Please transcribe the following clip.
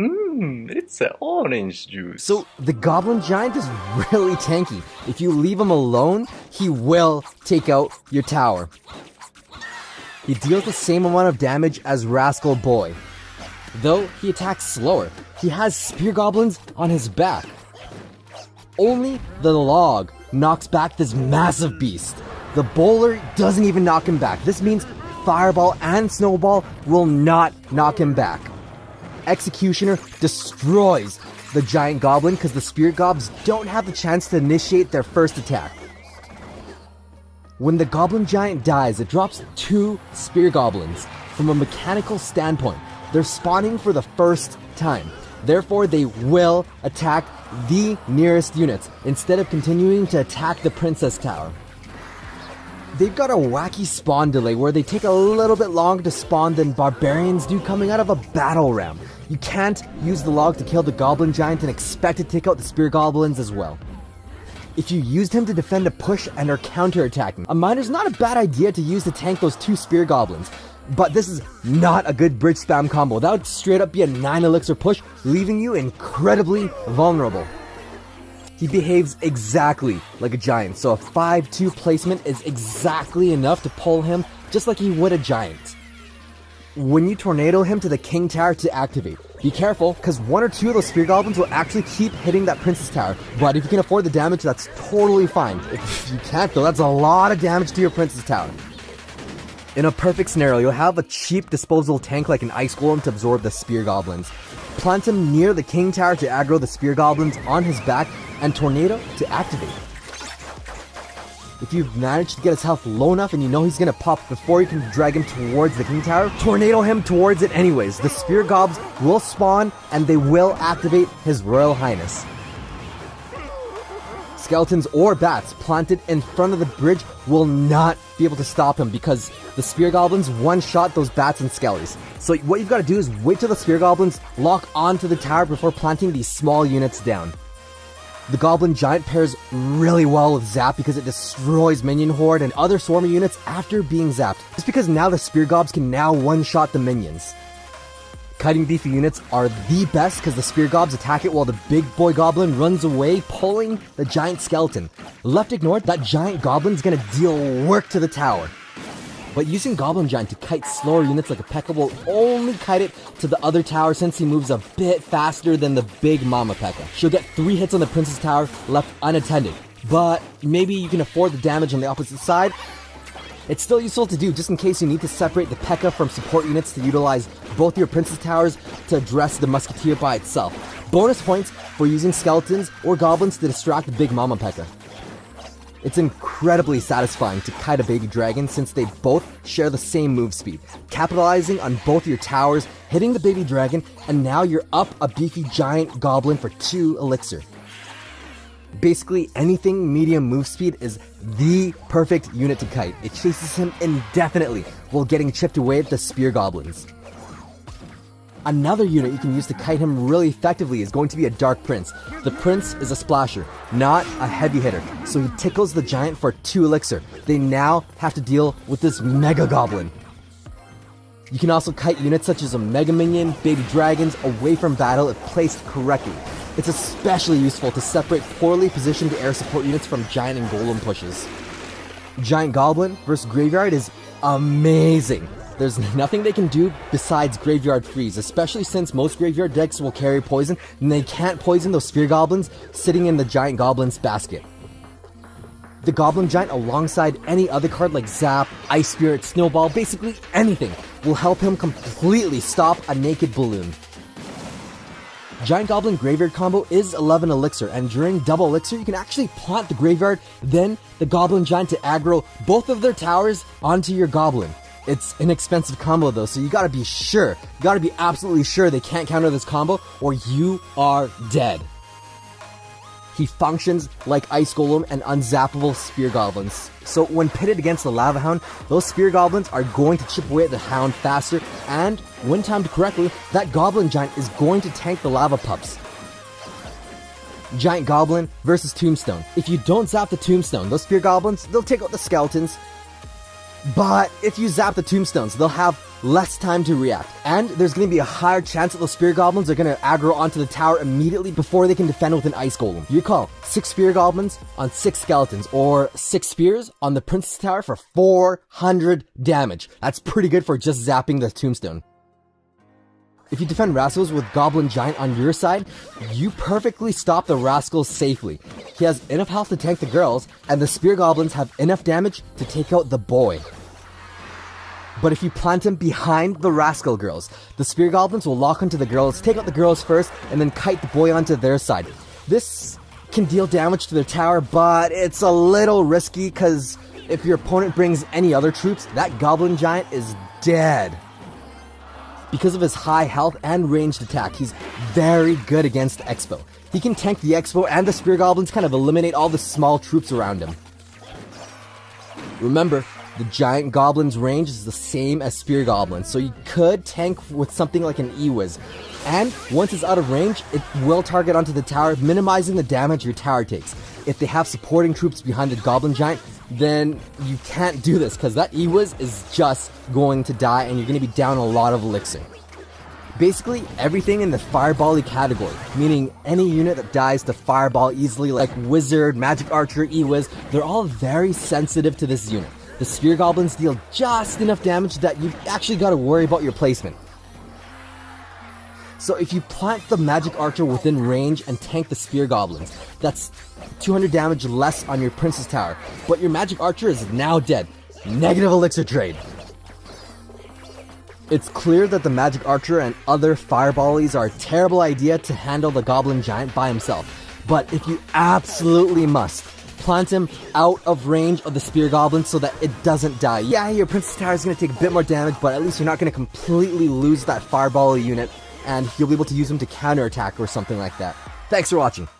It's an orange juice. So the Goblin Giant is really tanky. If you leave him alone, he will take out your tower. He deals the same amount of damage as Rascal Boy, though he attacks slower. He has Spear Goblins on his back. Only the log knocks back this massive beast. The bowler doesn't even knock him back. This means Fireball and Snowball will not knock him back. Executioner destroys the Giant Goblin because the Spear Gobs don't have the chance to initiate their first attack. When the Goblin Giant dies, it drops 2 Spear Goblins. From a mechanical standpoint, they're spawning for the first time. Therefore, they will attack the nearest units instead of continuing to attack the Princess Tower. They've got a wacky spawn delay where they take a little bit longer to spawn than barbarians do coming out of a battle ram. You can't use the log to kill the Goblin Giant and expect to take out the Spear Goblins as well. If you used him to defend a push and are counterattacking, a miner's not a bad idea to use to tank those 2 Spear Goblins. But this is not a good bridge spam combo. That would straight up be a 9 elixir push, leaving you incredibly vulnerable. He behaves exactly like a giant, so a 5-2 placement is exactly enough to pull him just like he would a giant. When you tornado him to the King Tower to activate, be careful, because 1 or 2 of those Spear Goblins will actually keep hitting that Princess Tower. But if you can afford the damage, that's totally fine. If you can't though, that's a lot of damage to your Princess Tower. In a perfect scenario, you'll have a cheap disposable tank like an Ice Golem to absorb the Spear Goblins. Plant him near the King Tower to aggro the Spear Goblins on his back, and Tornado to activate. If you've managed to get his health low enough and you know he's gonna pop before you can drag him towards the King Tower, Tornado him towards it anyways. The Spear Gobs will spawn and they will activate His Royal Highness. Skeletons or bats planted in front of the bridge will not be able to stop him because the Spear Goblins one-shot those bats and skellies. So what you've got to do is wait till the Spear Goblins lock onto the tower before planting these small units down. The Goblin Giant pairs really well with Zap because it destroys Minion Horde and other Swarmer units after being zapped. Just because now the Spear Gobs can now one-shot the minions. Kiting beefy units are the best because the Spear Gobs attack it while the big boy Goblin runs away, pulling the Giant Skeleton. Left ignored, that Giant Goblin's gonna deal work to the tower. But using Goblin Giant to kite slower units like a P.E.K.K.A will only kite it to the other tower since he moves a bit faster than the big Mama P.E.K.K.A. She'll get 3 hits on the Princess Tower left unattended. But maybe you can afford the damage on the opposite side. It's still useful to do just in case you need to separate the P.E.K.K.A from support units to utilize both your Princess Towers to address the Musketeer by itself. Bonus points for using Skeletons or Goblins to distract the big Mama P.E.K.K.A. It's incredibly satisfying to kite a baby dragon since they both share the same move speed, capitalizing on both your towers, hitting the baby dragon, and now you're up a beefy giant goblin for 2 elixir. Basically, anything medium move speed is the perfect unit to kite. It chases him indefinitely while getting chipped away at the Spear Goblins. Another unit you can use to kite him really effectively is going to be a Dark Prince. The Prince is a splasher, not a heavy hitter, so he tickles the giant for 2 elixir. They now have to deal with this Mega Goblin. You can also kite units such as a Mega Minion, Baby Dragons away from battle if placed correctly. It's especially useful to separate poorly positioned air support units from Giant and Golem pushes. Giant Goblin versus Graveyard is amazing. There's nothing they can do besides Graveyard Freeze, especially since most Graveyard decks will carry poison, and they can't poison those Spear Goblins sitting in the Giant Goblin's basket. The Goblin Giant alongside any other card like Zap, Ice Spirit, Snowball, basically anything, will help him completely stop a naked balloon. Giant Goblin Graveyard combo is 11 elixir, and during double elixir you can actually plant the Graveyard, then the Goblin Giant to aggro both of their towers onto your Goblin. It's an expensive combo though, so you gotta be sure, you gotta be absolutely sure they can't counter this combo or you are dead. He functions like Ice Golem and unzappable Spear Goblins. So when pitted against the Lava Hound, those Spear Goblins are going to chip away at the Hound faster, and when timed correctly, that Goblin Giant is going to tank the Lava Pups. Giant Goblin versus Tombstone. If you don't zap the Tombstone, those Spear Goblins, they'll take out the Skeletons. But if you zap the Tombstones, they'll have less time to react, and there's going to be a higher chance that the Spear Goblins are going to aggro onto the tower immediately before they can defend with an Ice Golem. You recall, 6 Spear Goblins on 6 Skeletons, or 6 Spears on the Princess Tower for 400 damage. That's pretty good for just zapping the Tombstone. If you defend Rascals with Goblin Giant on your side, you perfectly stop the Rascals safely. He has enough health to tank the girls, and the Spear Goblins have enough damage to take out the boy. But if you plant him behind the Rascal girls, the Spear Goblins will lock onto the girls, take out the girls first, and then kite the boy onto their side. This can deal damage to their tower, but it's a little risky because if your opponent brings any other troops, that Goblin Giant is dead. Because of his high health and ranged attack, he's very good against the Expo. He can tank the Expo, and the Spear Goblins kind of eliminate all the small troops around him. Remember, the Giant Goblin's range is the same as Spear Goblins, so you could tank with something like an E-Wiz. And once it's out of range, it will target onto the tower, minimizing the damage your tower takes. If they have supporting troops behind the Goblin Giant, then you can't do this, because that E-Wiz is just going to die, and you're going to be down a lot of elixir. Basically, everything in the Fireball-y category, meaning any unit that dies to Fireball easily, like Wizard, Magic Archer, E-Wiz, they're all very sensitive to this unit. The Spear Goblins deal just enough damage that you've actually got to worry about your placement. So if you plant the Magic Archer within range and tank the Spear Goblins, that's 200 damage less on your Princess Tower, but your Magic Archer is now dead. Negative elixir trade. It's clear that the Magic Archer and other Fireballies are a terrible idea to handle the Goblin Giant by himself, but if you absolutely must, plant him out of range of the Spear Goblin so that it doesn't die. Yeah, your Princess Tower is going to take a bit more damage, but at least you're not going to completely lose that Fireball unit, and you'll be able to use him to counterattack or something like that. Thanks for watching.